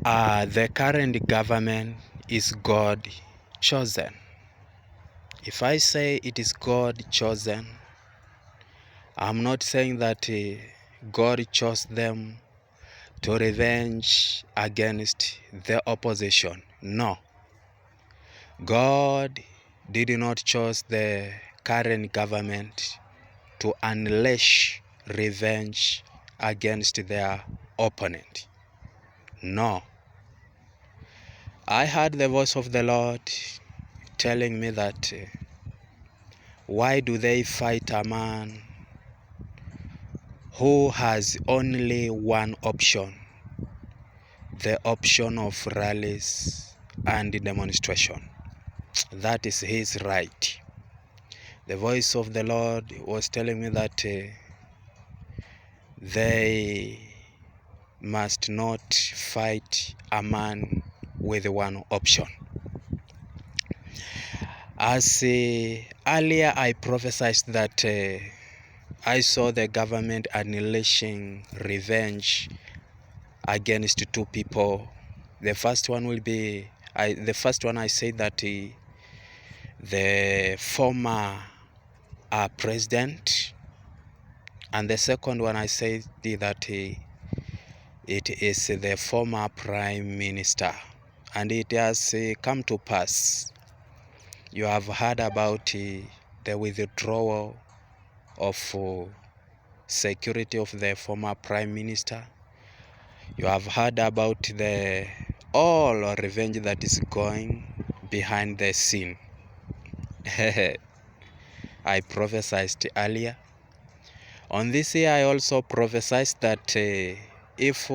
The current government is God chosen. If I say it is God chosen, I'm not saying that God chose them to revenge against the opposition. No. God did not choose the current government to unleash revenge against their opponent. No. I heard the voice of the Lord telling me that why do they fight a man who has only one option, the option of rallies and demonstration? That is his right. The voice of the Lord was telling me that they must not fight a man with one option. As earlier I prophesied that I saw the government unleashing revenge against two people. The first one will be, I said that the former president, and the second one I said that it is the former prime minister. And it has come to pass. You have heard about the withdrawal of security of the former prime minister. You have heard about the all revenge that is going behind the scene. I prophesied earlier. On this year, I also prophesied that if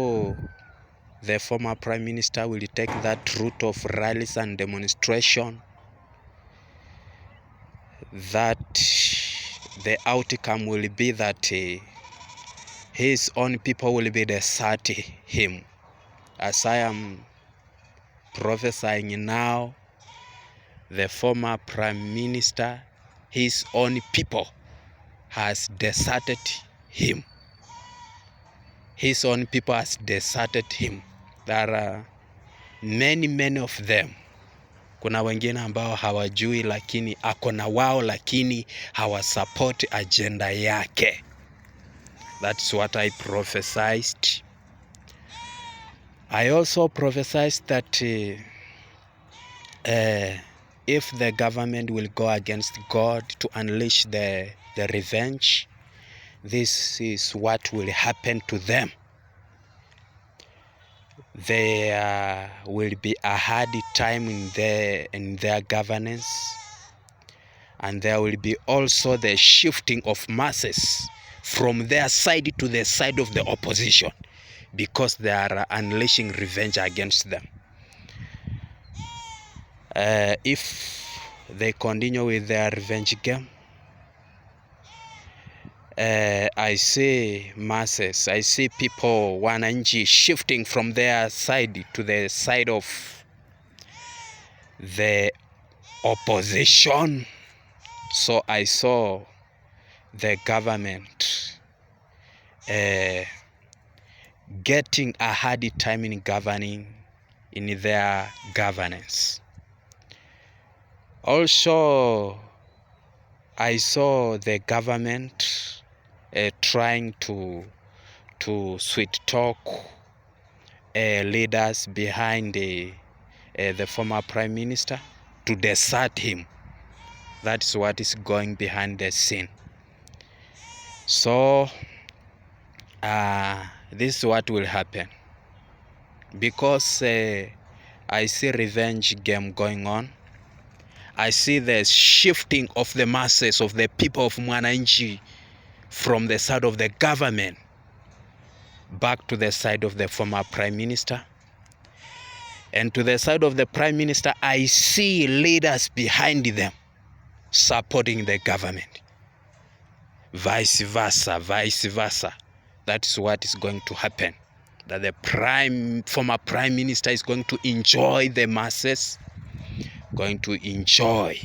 the former prime minister will take that route of rallies and demonstration, that the outcome will be that his own people will be desert him. As I am prophesying now, the former prime minister, his own people has deserted him. His own people has deserted him. There are many of them. Kuna wengine ambao hawajui, lakini ako na wao, lakini hawasupport agenda yake. That's what I prophesied. I also prophesied that if the government will go against God to unleash the revenge, this is what will happen to them. There will be a hard time in their governance, and there will be also the shifting of masses from their side to the side of the opposition, because they are unleashing revenge against them. If they continue with their revenge game, I see masses, I see people, wananchi, shifting from their side to the side of the opposition. So I saw the government getting a hard time in governing, in their governance. Also, I saw the government trying to sweet talk leaders behind the former prime minister to desert him. That's what is going behind the scene. So this is what will happen, because I see revenge game going on. I see the shifting of the masses of the people of Mwananchi from the side of the government back to the side of the former prime minister. And to the side of the prime minister, I see leaders behind them supporting the government. Vice versa. That's what is going to happen. That the former prime minister is going to enjoy the masses, going to enjoy,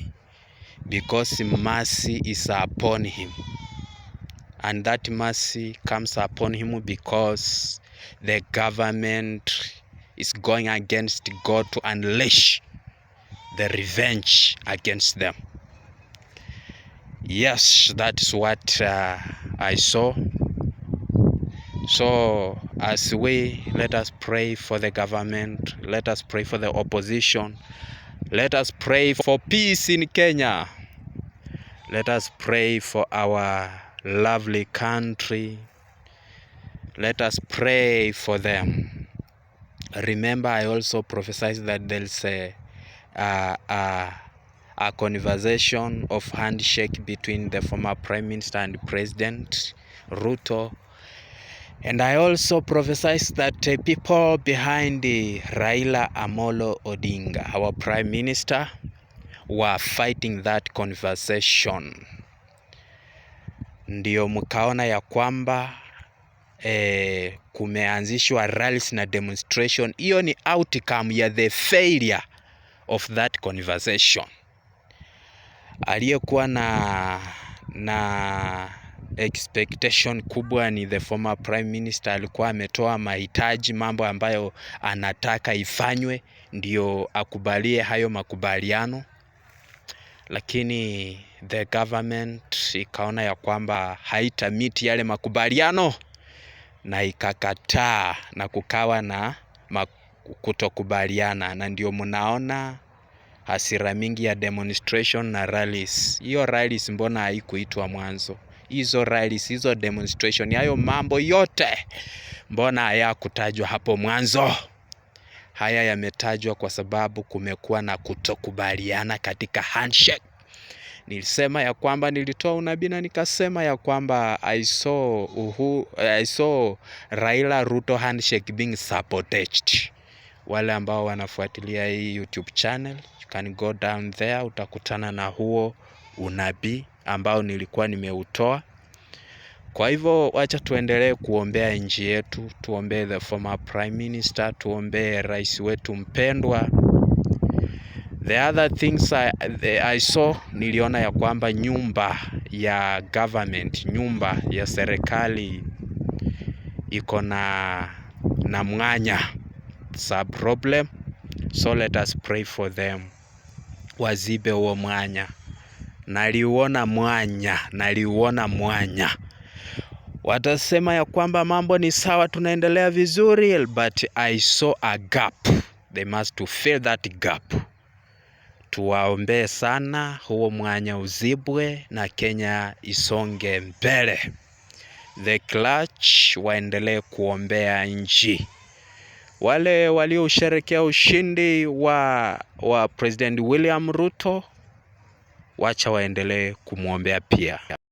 because mercy is upon him. And that mercy comes upon him because the government is going against God to unleash the revenge against them. Yes, that's what I saw. So as let us pray for the government, let us pray for the opposition, let us pray for peace in Kenya, let us pray for our lovely country, let us pray for them. Remember, I also prophesied that there's a conversation of handshake between the former Prime Minister and President Ruto. And I also prophesied that people behind the RAILA Odinga, our Prime Minister, were fighting that conversation. Ndio mkaona ya kwamba kumeanzishwa rallies na demonstration. Hiyo ni outcome ya the failure of that conversation. Aliyekuwa na expectation kubwa ni the former Prime Minister. Alikuwa ametoa mahitaji, mambo ambayo anataka ifanywe ndio akubalie hayo makubaliano, lakini the government ikaona ya kwamba haitamiti yale makubaliano na ikakataa na kukawa na kutokubaliana, na ndio mnaona hasira mingi ya demonstration na rallies. Hiyo rallies mbona haikuitwa mwanzo? Hizo rallies, hizo demonstration, hayo mambo yote mbona hayakutajwa hapo mwanzo? Haya yametajwa kwa sababu kumekuwa na kutokubaliana katika handshake. Nilisema ya kwamba, nilitoa unabii na nikasema ya kwamba I saw Raila Ruto handshake being sabotaged. Wale ambao wanafuatilia hii YouTube channel, you can go down there, utakutana na huo unabii ambao nilikuwa nimeutoa. Kwa hivyo wacha tuendelee kuombea nchi yetu, tuombee the former Prime Minister, tuombee rais wetu mpendwa. The other things I saw, niliona ya kwamba nyumba ya government, nyumba ya serikali iko na mwanya. It's a problem, so let us pray for them. Wazibe huo mwanya. Naliuona mwanya. Watasema ya kwamba mambo ni sawa, tunaendelea vizuri, but I saw a gap. They must to fill that gap. Tuwaombee sana huo mwanya uzibwe na Kenya isonge mbele. The clutch waendelee kuombea nchi. Wale waliosherehekea ushindi wa President William Ruto, wacha waendelee kumwombea pia.